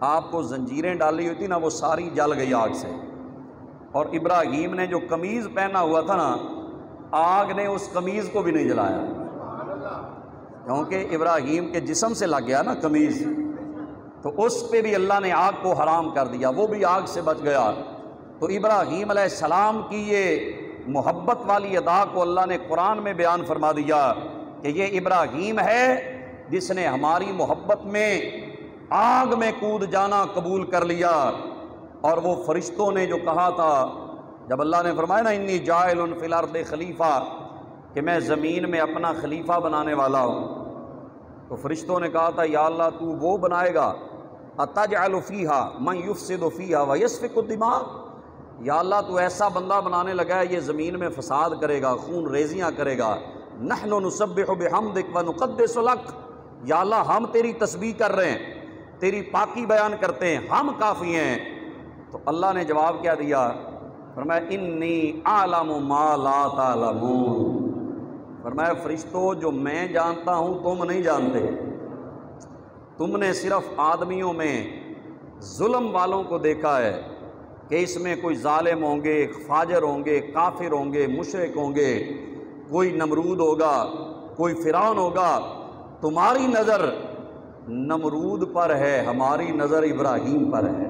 آپ کو زنجیریں ڈالی ہوئی تھی نا وہ ساری جل گئی آگ سے، اور ابراہیم نے جو قمیض پہنا ہوا تھا نا آگ نے اس قمیض کو بھی نہیں جلایا، کیونکہ ابراہیم کے جسم سے لگ گیا نا قمیض، تو اس پہ بھی اللہ نے آگ کو حرام کر دیا، وہ بھی آگ سے بچ گیا۔ تو ابراہیم علیہ السلام کی یہ محبت والی ادا کو اللہ نے قرآن میں بیان فرما دیا کہ یہ ابراہیم ہے جس نے ہماری محبت میں آگ میں کود جانا قبول کر لیا۔ اور وہ فرشتوں نے جو کہا تھا جب اللہ نے فرمایا نا انی جاعل فی الارض خلیفہ، کہ میں زمین میں اپنا خلیفہ بنانے والا ہوں، تو فرشتوں نے کہا تھا یا اللہ تو وہ بنائے گا اتجعل فیہا من یفسد فیہا ویسفک الدماء، یا اللہ تو ایسا بندہ بنانے لگا ہے یہ زمین میں فساد کرے گا، خون ریزیاں کرے گا۔ نحن نسبح بحمدک ونقدس لک، یا اللہ ہم تیری تسبیح کر رہے ہیں، تیری پاکی بیان کرتے ہیں، ہم کافی ہیں۔ تو اللہ نے جواب کیا دیا؟ فرمایا انی اعلم ما لا تعلمون، فرمایا فرشتوں جو میں جانتا ہوں تم نہیں جانتے، تم نے صرف آدمیوں میں ظلم والوں کو دیکھا ہے کہ اس میں کوئی ظالم ہوں گے، فاجر ہوں گے، کافر ہوں گے، مشرک ہوں گے، کوئی نمرود ہوگا، کوئی فرعون ہوگا۔ تمہاری نظر نمرود پر ہے، ہماری نظر ابراہیم پر ہے۔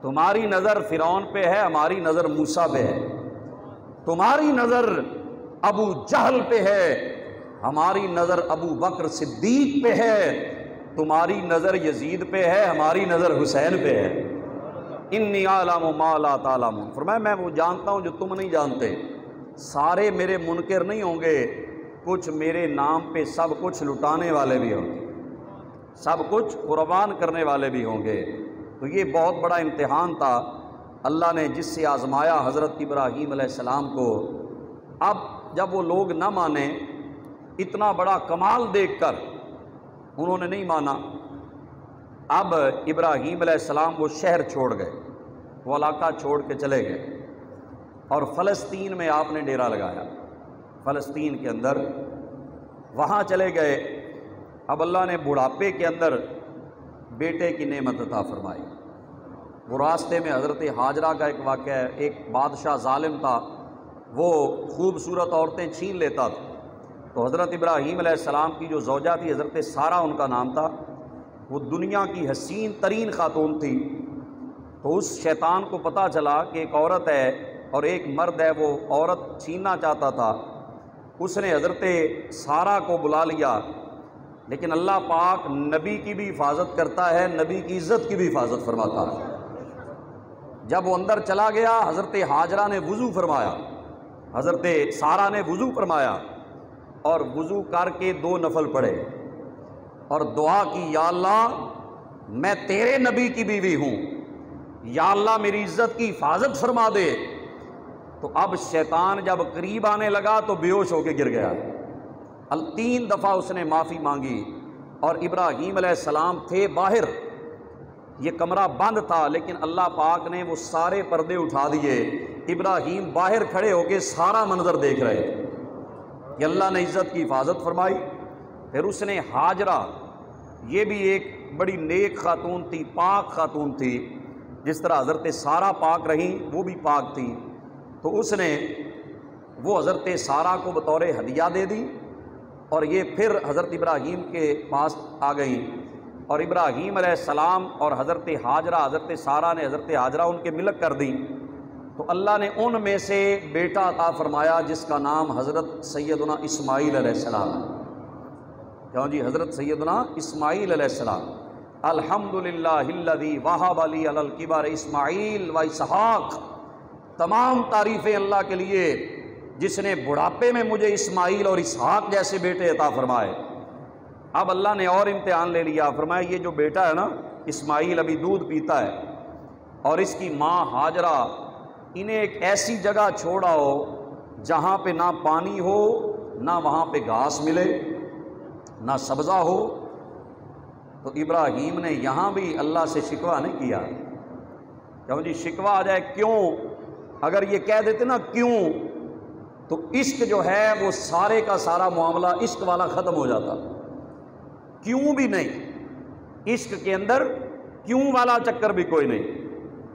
تمہاری نظر فرعون پہ ہے، ہماری نظر موسیٰ پہ ہے۔ تمہاری نظر ابو جہل پہ ہے، ہماری نظر ابو بکر صدیق پہ ہے۔ تمہاری نظر یزید پہ ہے، ہماری نظر حسین پہ ہے۔ انی اعلم ما لا تعلمون، فرمایا میں وہ جانتا ہوں جو تم نہیں جانتے۔ سارے میرے منکر نہیں ہوں گے، کچھ میرے نام پہ سب کچھ لٹانے والے بھی ہوں گے، سب کچھ قربان کرنے والے بھی ہوں گے۔ تو یہ بہت بڑا امتحان تھا اللہ نے جس سے آزمایا حضرت ابراہیم علیہ السلام کو۔ اب جب وہ لوگ نہ مانیں، اتنا بڑا کمال دیکھ کر انہوں نے نہیں مانا، اب ابراہیم علیہ السلام وہ شہر چھوڑ گئے، وہ علاقہ چھوڑ کے چلے گئے، اور فلسطین میں آپ نے ڈیرا لگایا، فلسطین کے اندر وہاں چلے گئے۔ اب اللہ نے بڑھاپے کے اندر بیٹے کی نعمت عطا فرمائی۔ وہ راستے میں حضرت ہاجرہ کا ایک واقعہ ہے، ایک بادشاہ ظالم تھا، وہ خوبصورت عورتیں چھین لیتا تھا، تو حضرت ابراہیم علیہ السلام کی جو زوجہ تھی حضرت سارہ ان کا نام تھا، وہ دنیا کی حسین ترین خاتون تھی، تو اس شیطان کو پتہ چلا کہ ایک عورت ہے اور ایک مرد ہے، وہ عورت چھیننا چاہتا تھا۔ اس نے حضرت سارہ کو بلا لیا، لیکن اللہ پاک نبی کی بھی حفاظت کرتا ہے، نبی کی عزت کی بھی حفاظت فرماتا ہے۔ جب وہ اندر چلا گیا، حضرت ہاجرہ نے وضو فرمایا، حضرت سارہ نے وضو فرمایا اور وضو کر کے 2 نفل پڑھے اور دعا کی، یا اللہ میں تیرے نبی کی بیوی ہوں، یا اللہ میری عزت کی حفاظت فرما دے۔ تو اب شیطان جب قریب آنے لگا تو بے ہوش ہو کے گر گیا۔ 3 دفعہ اس نے معافی مانگی، اور ابراہیم علیہ السلام تھے باہر، یہ کمرہ بند تھا، لیکن اللہ پاک نے وہ سارے پردے اٹھا دیے۔ ابراہیم باہر کھڑے ہو کے سارا منظر دیکھ رہے تھے کہ اللہ نے عزت کی حفاظت فرمائی۔ پھر اس نے ہاجرہ، یہ بھی ایک بڑی نیک خاتون تھی، پاک خاتون تھی، جس طرح حضرت سارہ پاک رہیں وہ بھی پاک تھی، تو اس نے وہ حضرت سارہ کو بطور ہدیہ دے دی، اور یہ پھر حضرت ابراہیم کے پاس آ گئیں، اور ابراہیم علیہ السلام اور حضرت ہاجرہ، حضرت سارہ نے حضرت ہاجرہ ان کے ملک کر دی، تو اللہ نے ان میں سے بیٹا عطا فرمایا جس کا نام حضرت سیدنا اسماعیل علیہ السلام ہے۔ کیوں جی؟ حضرت سیدنا اسماعیل علیہ السلام۔ الحمدللہ الذی وہب لی علی الکبر اسماعیل و اسحاق، تمام تعریفیں اللہ کے لیے جس نے بڑھاپے میں مجھے اسماعیل اور اسحاق جیسے بیٹے عطا فرمائے۔ اب اللہ نے اور امتحان لے لیا، فرمایا یہ جو بیٹا ہے نا اسماعیل ابھی دودھ پیتا ہے، اور اس کی ماں ہاجرہ، انہیں ایک ایسی جگہ چھوڑاؤ جہاں پہ نہ پانی ہو، نہ وہاں پہ گھاس ملے، نہ سبزہ ہو۔ تو ابراہیم نے یہاں بھی اللہ سے شکوہ نہیں کیا۔ کیوں جی؟ شکوہ آ جائے کیوں، اگر یہ کہہ دیتے نا کیوں، تو عشق جو ہے وہ سارے کا سارا معاملہ عشق والا ختم ہو جاتا۔ کیوں بھی نہیں، عشق کے اندر کیوں والا چکر بھی کوئی نہیں۔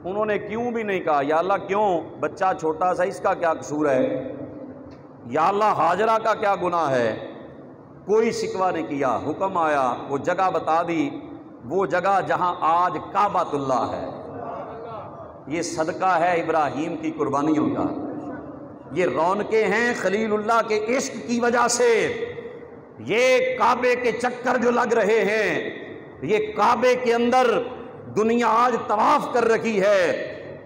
انہوں نے کیوں بھی نہیں کہا، یا اللہ کیوں، بچہ چھوٹا سا اس کا کیا قصور ہے، یا اللہ ہاجرہ کا کیا گناہ ہے، کوئی شکوہ نہیں کیا۔ حکم آیا، وہ جگہ بتا دی، وہ جگہ جہاں آج کعبۃ اللہ ہے، یہ صدقہ ہے ابراہیم کی قربانیوں کا، یہ رونقیں ہیں خلیل اللہ کے عشق کی وجہ سے۔ یہ کعبے کے چکر جو لگ رہے ہیں، یہ کعبے کے اندر دنیا آج طواف کر رکھی ہے،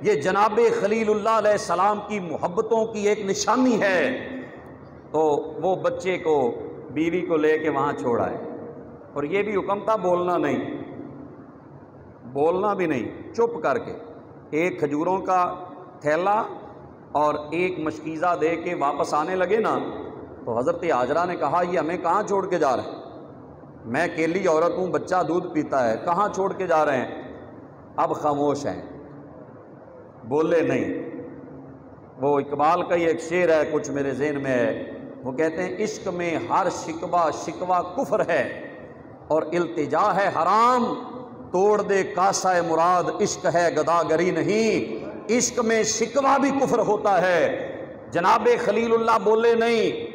یہ جناب خلیل اللہ علیہ السلام کی محبتوں کی ایک نشانی ہے۔ تو وہ بچے کو، بیوی کو لے کے وہاں چھوڑ آئے، اور یہ بھی حکم تھا بولنا نہیں، بولنا بھی نہیں، چپ کر کے ایک کھجوروں کا تھیلا اور ایک مشکیزہ دے کے واپس آنے لگے نا، تو حضرت ہاجرہ نے کہا یہ ہمیں کہاں چھوڑ کے جا رہے ہیں، میں اکیلی عورت ہوں، بچہ دودھ پیتا ہے، کہاں چھوڑ کے جا رہے ہیں۔ اب خاموش ہیں، بولے نہیں۔ وہ اقبال کا یہ ایک شعر ہے، کچھ میرے ذہن میں ہے، وہ کہتے ہیں عشق میں ہر شکوہ کفر ہے اور التجا ہے حرام، توڑ دے کاسہ مراد عشق ہے گداگری نہیں۔ عشق میں شکوہ بھی کفر ہوتا ہے۔ جناب خلیل اللہ بولے نہیں،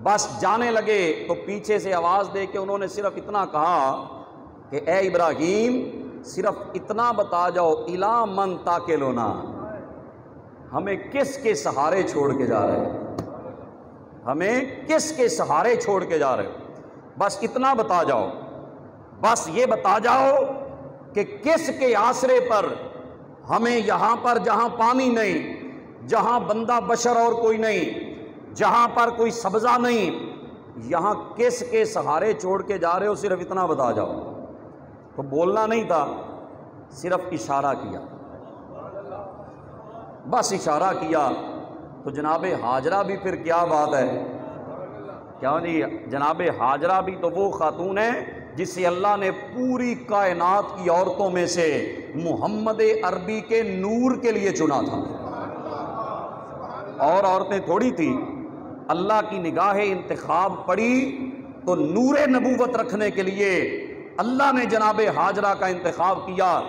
بس جانے لگے، تو پیچھے سے آواز دے کے انہوں نے صرف اتنا کہا کہ اے ابراہیم صرف اتنا بتا جاؤ، الا من تاکلونا، ہمیں کس کے سہارے چھوڑ کے جا رہے ہیں، ہمیں کس کے سہارے چھوڑ کے جا رہے ہو، بس اتنا بتا جاؤ، بس یہ بتا جاؤ کہ کس کے آسرے پر ہمیں یہاں پر جہاں پانی نہیں، جہاں بندہ بشر اور کوئی نہیں، جہاں پر کوئی سبزہ نہیں، یہاں کس کے سہارے چھوڑ کے جا رہے ہو، صرف اتنا بتا جاؤ۔ تو بولنا نہیں تھا، صرف اشارہ کیا، بس اشارہ کیا۔ تو جناب ہاجرہ بھی پھر کیا بات ہے، کیا جی، جناب ہاجرہ بھی تو وہ خاتون ہے جسے اللہ نے پوری کائنات کی عورتوں میں سے محمد عربی کے نور کے لیے چنا تھا، اور عورتیں تھوڑی تھی۔ اللہ کی نگاہ انتخاب پڑی تو نور نبوت رکھنے کے لیے اللہ نے جناب ہاجرہ کا انتخاب کیا۔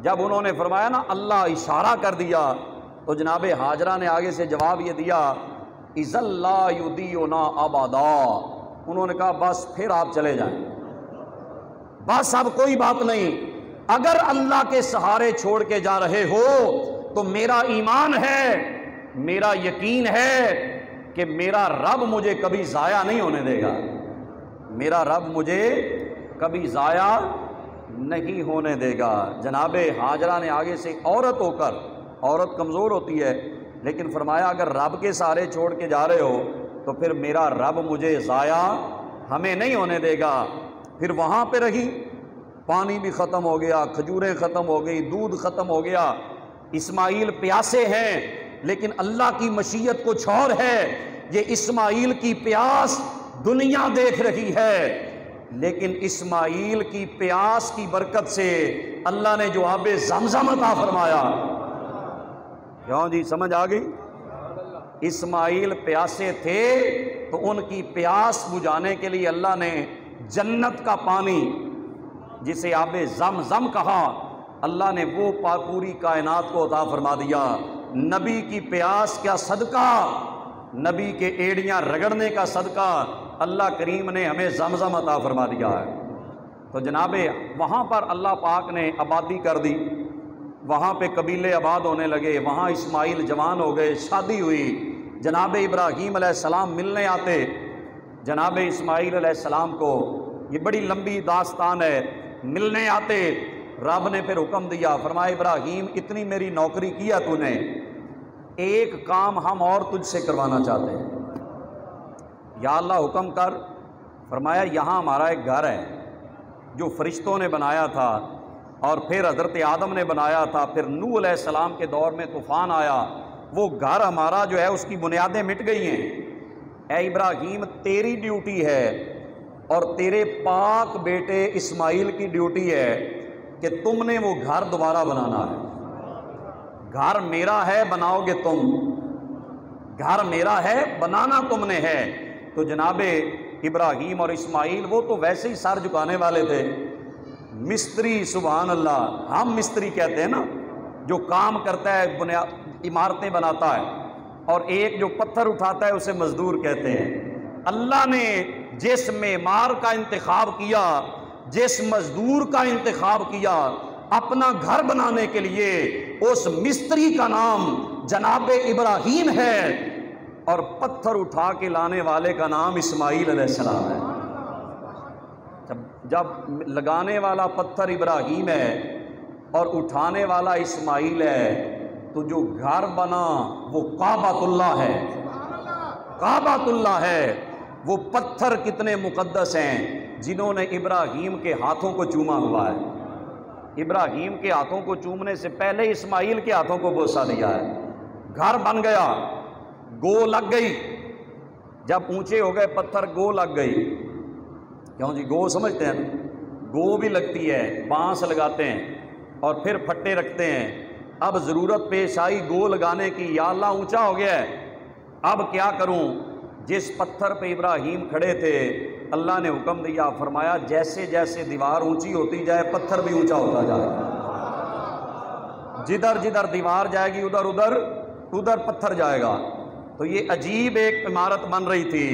جب انہوں نے فرمایا نا اللہ اشارہ کر دیا، تو جناب ہاجرہ نے آگے سے جواب یہ دیا، اذا لا یضیعنا ابدا، انہوں نے کہا بس پھر آپ چلے جائیں، بس اب کوئی بات نہیں، اگر اللہ کے سہارے چھوڑ کے جا رہے ہو تو میرا ایمان ہے، میرا یقین ہے کہ میرا رب مجھے کبھی ضائع نہیں ہونے دے گا، میرا رب مجھے کبھی ضائع نہیں ہونے دے گا۔ جناب ہاجرہ نے آگے سے عورت ہو کر، عورت کمزور ہوتی ہے، لیکن فرمایا اگر رب کے سہارے چھوڑ کے جا رہے ہو تو پھر میرا رب مجھے ضائع ہمیں نہیں ہونے دے گا۔ پھر وہاں پہ رہی، پانی بھی ختم ہو گیا، کھجوریں ختم ہو گئی، دودھ ختم ہو گیا، اسماعیل پیاسے ہیں، لیکن اللہ کی مشیت کچھ اور ہے۔ یہ اسماعیل کی پیاس دنیا دیکھ رہی ہے، لیکن اسماعیل کی پیاس کی برکت سے اللہ نے جو آب زمزم عطا فرمایا۔ کیوں جی، سمجھ آ گئی؟ اسماعیل پیاسے تھے تو ان کی پیاس بجھانے کے لیے اللہ نے جنت کا پانی، جسے آب زمزم کہا، اللہ نے وہ پوری کائنات کو عطا فرما دیا۔ نبی کی پیاس کا صدقہ، نبی کے ایڑیاں رگڑنے کا صدقہ اللہ کریم نے ہمیں زمزم عطا فرما دیا ہے۔ تو جناب وہاں پر اللہ پاک نے آبادی کر دی، وہاں پہ قبیلے آباد ہونے لگے، وہاں اسماعیل جوان ہو گئے، شادی ہوئی، جناب ابراہیم علیہ السلام ملنے آتے جناب اسماعیل علیہ السلام کو، یہ بڑی لمبی داستان ہے، ملنے آتے، رب نے پھر حکم دیا، فرمایا ابراہیم اتنی میری نوکری کیا تو نے، ایک کام ہم اور تجھ سے کروانا چاہتے ہیں۔ یا اللہ حکم کر۔ فرمایا یہاں ہمارا ایک گھر ہے جو فرشتوں نے بنایا تھا، اور پھر حضرت آدم نے بنایا تھا، پھر نوح علیہ السلام کے دور میں طوفان آیا، وہ گھر ہمارا جو ہے اس کی بنیادیں مٹ گئی ہیں۔ اے ابراہیم تیری ڈیوٹی ہے اور تیرے پاک بیٹے اسماعیل کی ڈیوٹی ہے کہ تم نے وہ گھر دوبارہ بنانا ہے۔ گھر میرا ہے، بناؤ گے تم، گھر میرا ہے، بنانا تم نے ہے۔ تو جناب ابراہیم اور اسماعیل وہ تو ویسے ہی سر جھکانے والے تھے، مستری، سبحان اللہ، ہم مستری کہتے ہیں نا، جو کام کرتا ہے بنیاد عمارتیں بناتا ہے، اور ایک جو پتھر اٹھاتا ہے اسے مزدور کہتے ہیں۔ اللہ نے جس معمار کا انتخاب کیا، جس مزدور کا انتخاب کیا اپنا گھر بنانے کے لیے، اس مستری کا نام جناب ابراہیم ہے، اور پتھر اٹھا کے لانے والے کا نام اسماعیل علیہ السلام ہے۔ جب لگانے والا پتھر ابراہیم ہے اور اٹھانے والا اسماعیل ہے، تو جو گھر بنا وہ کعبۃ اللہ ہے، کعبۃ اللہ ہے۔ وہ پتھر کتنے مقدس ہیں جنہوں نے ابراہیم کے ہاتھوں کو چوما ہوا ہے، ابراہیم کے ہاتھوں کو چومنے سے پہلے اسماعیل کے ہاتھوں کو بوسہ دیا ہے۔ گھر بن گیا، گو لگ گئی، جب اونچے ہو گئے پتھر گو لگ گئی۔ کیوں جی، گو سمجھتے ہیں، گو بھی لگتی ہے، بانس لگاتے ہیں اور پھر پھٹے رکھتے ہیں۔ اب ضرورت پیش آئی گو لگانے کی، یا اللہ اونچا ہو گیا ہے، اب کیا کروں؟ جس پتھر پہ ابراہیم کھڑے تھے اللہ نے حکم دیا، فرمایا جیسے جیسے دیوار اونچی ہوتی جائے پتھر بھی اونچا ہوتا جائے، جدھر جدھر دیوار جائے گی ادھر ادھر ادھر پتھر جائے گا۔ تو یہ عجیب ایک عمارت بن رہی تھی،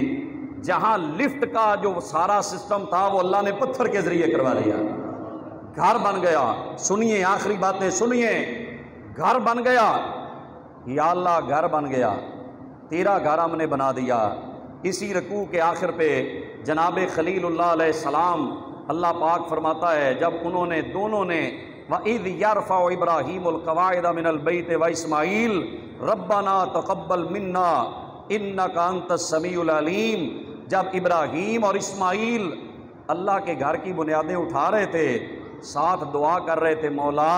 جہاں لفٹ کا جو سارا سسٹم تھا وہ اللہ نے پتھر کے ذریعے کروا دیا۔ گھر بن گیا، سنیے آخری باتیں سنیے، گھر بن گیا، یا اللہ گھر بن گیا، تیرا گھر ہم نے بنا دیا۔ اسی رکوع کے آخر پہ جناب خلیل اللہ علیہ السلام، اللہ پاک فرماتا ہے جب انہوں نے دونوں نے وَإِذْ يَرْفَعُ إِبْرَاهِيمُ الْقَوَاعِدَ مِنَ الْبَيْتِ وَإِسْمَاعِيلُ رَبَّنَا تَقَبَّلْ مِنَّا إِنَّكَ أَنْتَ السَّمِيعُ الْعَلِيمُ، جب ابراہیم اور اسماعیل اللہ کے گھر کی بنیادیں اٹھا رہے تھے، ساتھ دعا کر رہے تھے، مولا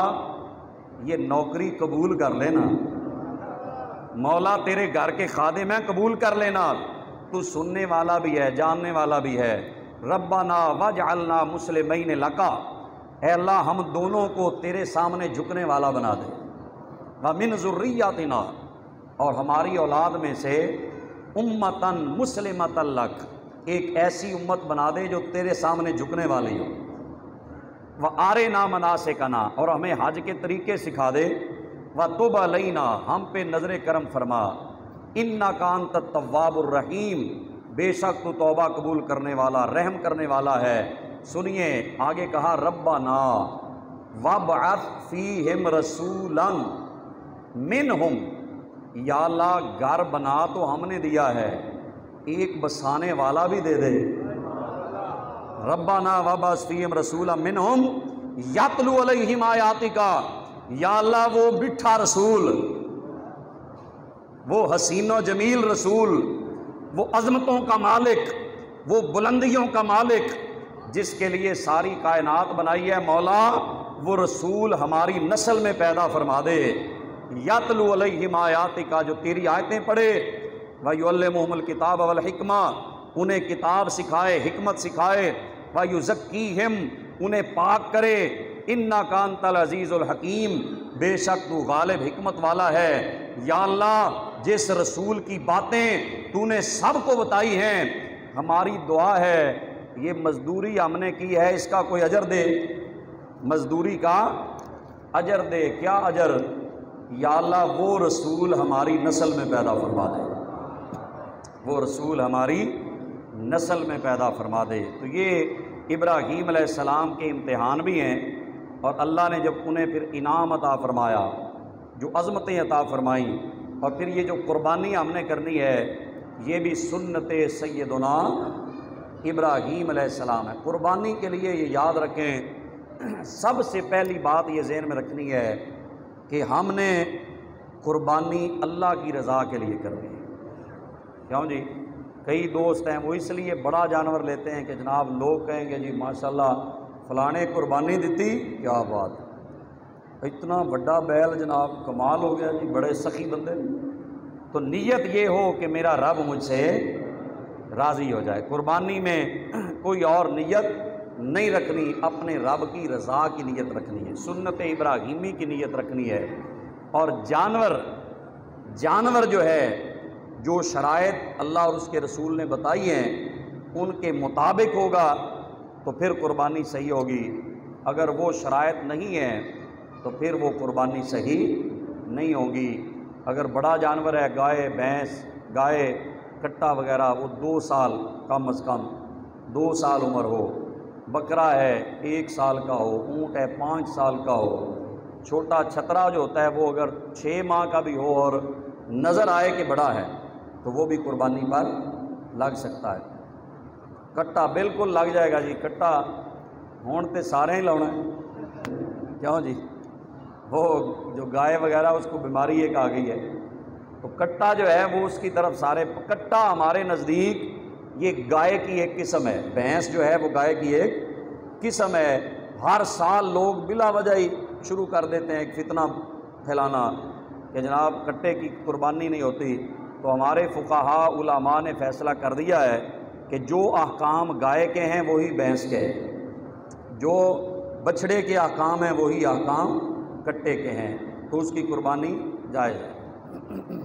یہ نوکری قبول کر لینا، مولا تیرے گھر کے خادم ہیں قبول کر لینا، تو سننے والا بھی ہے، جاننے والا بھی ہے۔ ربنا وجعلنا مسلمین لک، اے اللہ ہم دونوں کو تیرے سامنے جھکنے والا بنا دے، ومن ذریاتنا، اور ہماری اولاد میں سے امتن مسلمۃ لک، ایک ایسی امت بنا دے جو تیرے سامنے جھکنے والی ہو، وارنا مناسکنا، اور ہمیں حج کے طریقے سکھا دے، وتب علینا، ہم پہ نظر کرم فرما، انک انت التواب الرحیم، بے شک تو توبہ قبول کرنے والا، رحم کرنے والا ہے۔ سنیے آگے کہا ربنا وابعث فیہم رسولا منہم، یا اللہ گھر بنا تو ہم نے دیا ہے، ایک بسانے والا بھی دے دے۔ ربنا وابعث فیہم رسولا منہم یتلو علیہم آیاتک، یا اللہ وہ میٹھا رسول، وہ حسین و جمیل رسول، وہ عظمتوں کا مالک، وہ بلندیوں کا مالک جس کے لیے ساری کائنات بنائی ہے، مولا وہ رسول ہماری نسل میں پیدا فرما دے۔ یتلو علیہم آیاتک، جو تیری آیتیں پڑھے، وَیُعَلِّمُهُمُ الْکِتَابَ وَالْحِکْمَةَ، انہیں کتاب سکھائے، حکمت سکھائے، وَیُزَکِّیہِم، انہیں پاک کرے، اِنَّکَ أَنتَ الْعَزِیزُ الْحَکِیم، بے شک تو غالب حکمت والا ہے۔ یا اللہ جس رسول کی باتیں تو نے سب کو بتائی ہیں، ہماری دعا ہے یہ مزدوری ہم نے کی ہے اس کا کوئی اجر دے، مزدوری کا اجر دے۔ کیا اجر؟ یا اللہ وہ رسول ہماری نسل میں پیدا فرما دے، وہ رسول ہماری نسل میں پیدا فرما دے۔ تو یہ ابراہیم علیہ السلام کے امتحان بھی ہیں، اور اللہ نے جب انہیں پھر انعام عطا فرمایا، جو عظمتیں عطا فرمائیں، اور پھر یہ جو قربانی ہم نے کرنی ہے یہ بھی سنت سیدنا ابراہیم علیہ السلام ہے۔ قربانی کے لیے یہ یاد رکھیں، سب سے پہلی بات یہ ذہن میں رکھنی ہے کہ ہم نے قربانی اللہ کی رضا کے لیے کرنی ہے۔ کیوں جی؟ کئی دوست ہیں وہ اس لیے بڑا جانور لیتے ہیں کہ جناب لوگ کہیں گے جی ماشاءاللہ فلانے قربانی دیتی، کیا بات ہے، اتنا بڑا بیل جناب کمال ہو گیا جی، بڑے سخی بندے۔ تو نیت یہ ہو کہ میرا رب مجھ سے راضی ہو جائے، قربانی میں کوئی اور نیت نہیں رکھنی، اپنے رب کی رضا کی نیت رکھنی ہے، سنت ابراہیمی کی نیت رکھنی ہے۔ اور جانور جو ہے، جو شرائط اللہ اور اس کے رسول نے بتائی ہیں ان کے مطابق ہوگا تو پھر قربانی صحیح ہوگی، اگر وہ شرائط نہیں ہیں تو پھر وہ قربانی صحیح نہیں ہوگی۔ اگر بڑا جانور ہے، گائے، بھینس، گائے، کٹا وغیرہ، وہ 2 سال کم از کم 2 سال عمر ہو، بکرا ہے 1 سال کا ہو، اونٹ ہے 5 سال کا ہو، چھوٹا چھترا جو ہوتا ہے وہ اگر 6 ماہ کا بھی ہو اور نظر آئے کہ بڑا ہے تو وہ بھی قربانی پر لگ سکتا ہے۔ کٹا بالکل لگ جائے گا جی، کٹا ہون تے سارے ہی لاؤنا ہے، کیوں جی؟ وہ جو گائے وغیرہ اس کو بیماری ایک آ گئی ہے، تو کٹا جو ہے وہ اس کی طرف سارے، کٹا ہمارے نزدیک یہ گائے کی ایک قسم ہے، بھینس جو ہے وہ گائے کی ایک قسم ہے۔ ہر سال لوگ بلا وجہ ہی شروع کر دیتے ہیں ایک فتنہ پھیلانا کہ جناب کٹے کی قربانی نہیں ہوتی، تو ہمارے فقہاء علماء نے فیصلہ کر دیا ہے کہ جو احکام گائے کے ہیں وہی بھینس کے ہیں، جو بچھڑے کے احکام ہیں وہی احکام کٹے کے ہیں، تو اس کی قربانی جائز ہے۔